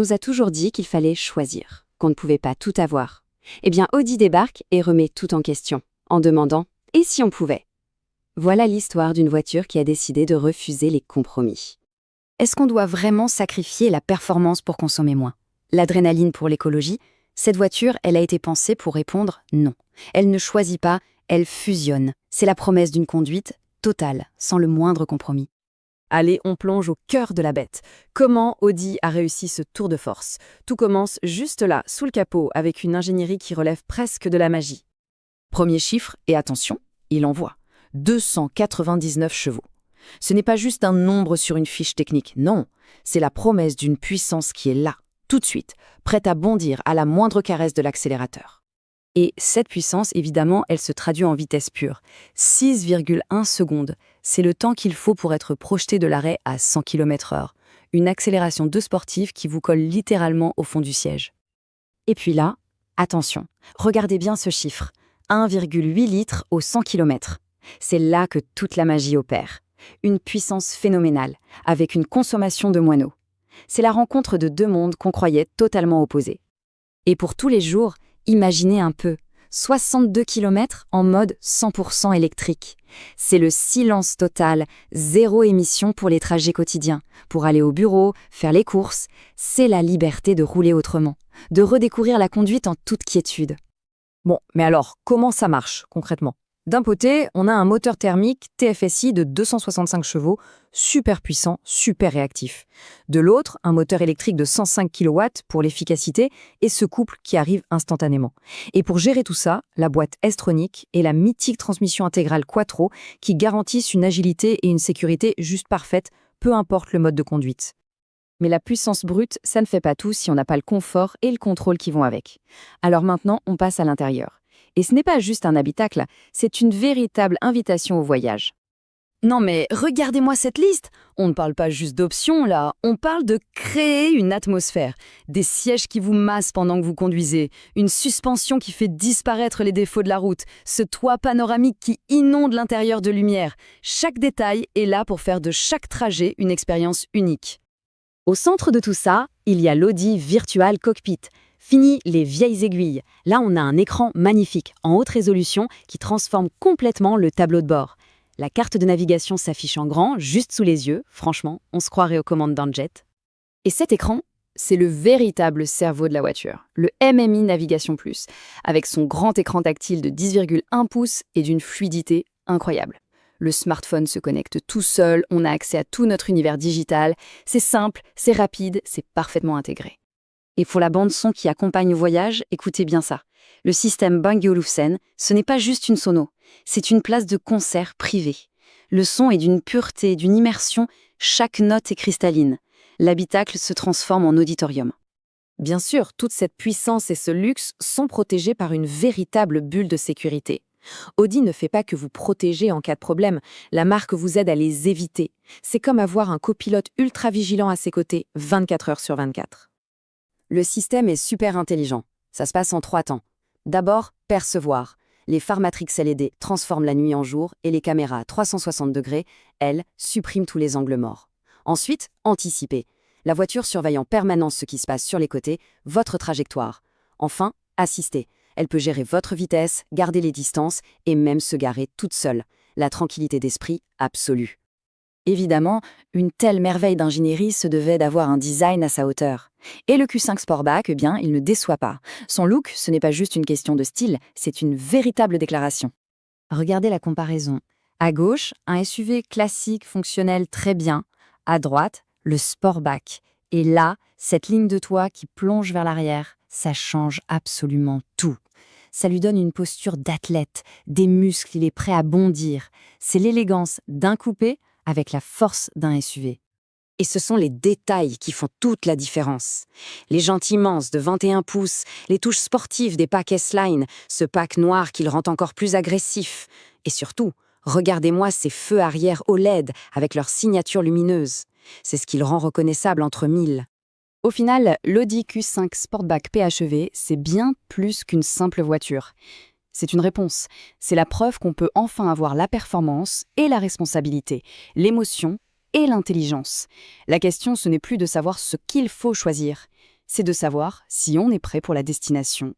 nous a toujours dit qu'il fallait choisir, qu'on ne pouvait pas tout avoir. Eh bien, Audi débarque et remet tout en question, en demandant « et si on pouvait ?» Voilà l'histoire d'une voiture qui a décidé de refuser les compromis. Est-ce qu'on doit vraiment sacrifier la performance pour consommer moins? L'adrénaline pour l'écologie? Cette voiture, elle a été pensée pour répondre non. Elle ne choisit pas, elle fusionne. C'est la promesse d'une conduite totale, sans le moindre compromis. Allez, on plonge au cœur de la bête. Comment Audi a réussi ce tour de force? Tout commence juste là, sous le capot, avec une ingénierie qui relève presque de la magie. Premier chiffre, et attention, il envoie 299 chevaux. Ce n'est pas juste un nombre sur une fiche technique, non, c'est la promesse d'une puissance qui est là, tout de suite, prête à bondir à la moindre caresse de l'accélérateur. Et cette puissance, évidemment, elle se traduit en vitesse pure. 6,1 secondes, c'est le temps qu'il faut pour être projeté de l'arrêt à 100 km/h. Une accélération de sportif qui vous colle littéralement au fond du siège. Et puis là, attention, regardez bien ce chiffre. 1,8 litres au 100 km. C'est là que toute la magie opère. Une puissance phénoménale, avec une consommation de moineaux. C'est la rencontre de deux mondes qu'on croyait totalement opposés. Et pour tous les jours, imaginez un peu, 62 km en mode 100% électrique. C'est le silence total, zéro émission pour les trajets quotidiens, pour aller au bureau, faire les courses. C'est la liberté de rouler autrement, de redécouvrir la conduite en toute quiétude. Bon, mais alors, comment ça marche concrètement? D'un côté, on a un moteur thermique TFSI de 265 chevaux, super puissant, super réactif. De l'autre, un moteur électrique de 105 kW pour l'efficacité et ce couple qui arrive instantanément. Et pour gérer tout ça, la boîte S-Tronic et la mythique transmission intégrale Quattro qui garantissent une agilité et une sécurité juste parfaites, peu importe le mode de conduite. Mais la puissance brute, ça ne fait pas tout si on n'a pas le confort et le contrôle qui vont avec. Alors maintenant, on passe à l'intérieur. Et ce n'est pas juste un habitacle, c'est une véritable invitation au voyage. Non mais regardez-moi cette liste. On ne parle pas juste d'options là, on parle de créer une atmosphère. Des sièges qui vous massent pendant que vous conduisez, une suspension qui fait disparaître les défauts de la route, ce toit panoramique qui inonde l'intérieur de lumière. Chaque détail est là pour faire de chaque trajet une expérience unique. Au centre de tout ça, il y a l'Audi Virtual Cockpit. Fini les vieilles aiguilles. Là, on a un écran magnifique, en haute résolution, qui transforme complètement le tableau de bord. La carte de navigation s'affiche en grand, juste sous les yeux. Franchement, on se croirait aux commandes d'un jet. Et cet écran, c'est le véritable cerveau de la voiture, le MMI Navigation Plus, avec son grand écran tactile de 10,1 pouces et d'une fluidité incroyable. Le smartphone se connecte tout seul, on a accès à tout notre univers digital. C'est simple, c'est rapide, c'est parfaitement intégré. Et pour la bande-son qui accompagne le voyage, écoutez bien ça. Le système Bang & Olufsen, ce n'est pas juste une sono, c'est une place de concert privée. Le son est d'une pureté, d'une immersion, chaque note est cristalline. L'habitacle se transforme en auditorium. Bien sûr, toute cette puissance et ce luxe sont protégés par une véritable bulle de sécurité. Audi ne fait pas que vous protéger en cas de problème, la marque vous aide à les éviter. C'est comme avoir un copilote ultra vigilant à ses côtés, 24 heures sur 24. Le système est super intelligent. Ça se passe en 3 temps. D'abord, percevoir. Les phares Matrix LED transforment la nuit en jour et les caméras à 360 degrés, elles, suppriment tous les angles morts. Ensuite, anticiper. La voiture surveille en permanence ce qui se passe sur les côtés, votre trajectoire. Enfin, assister. Elle peut gérer votre vitesse, garder les distances et même se garer toute seule. La tranquillité d'esprit absolue. Évidemment, une telle merveille d'ingénierie se devait d'avoir un design à sa hauteur. Et le Q5 Sportback, eh bien, il ne déçoit pas. Son look, ce n'est pas juste une question de style, c'est une véritable déclaration. Regardez la comparaison. À gauche, un SUV classique, fonctionnel très bien. À droite, le Sportback. Et là, cette ligne de toit qui plonge vers l'arrière, ça change absolument tout. Ça lui donne une posture d'athlète, des muscles, il est prêt à bondir. C'est l'élégance d'un coupé avec la force d'un SUV. Et ce sont les détails qui font toute la différence. Les jantes immenses de 21 pouces, les touches sportives des packs S-Line, ce pack noir qui le rend encore plus agressif. Et surtout, regardez-moi ces feux arrière OLED avec leur signature lumineuse. C'est ce qui le rend reconnaissable entre mille. Au final, l'Audi Q5 Sportback PHEV, c'est bien plus qu'une simple voiture. C'est une réponse. C'est la preuve qu'on peut enfin avoir la performance et la responsabilité, l'émotion et l'intelligence. La question, ce n'est plus de savoir ce qu'il faut choisir, c'est de savoir si on est prêt pour la destination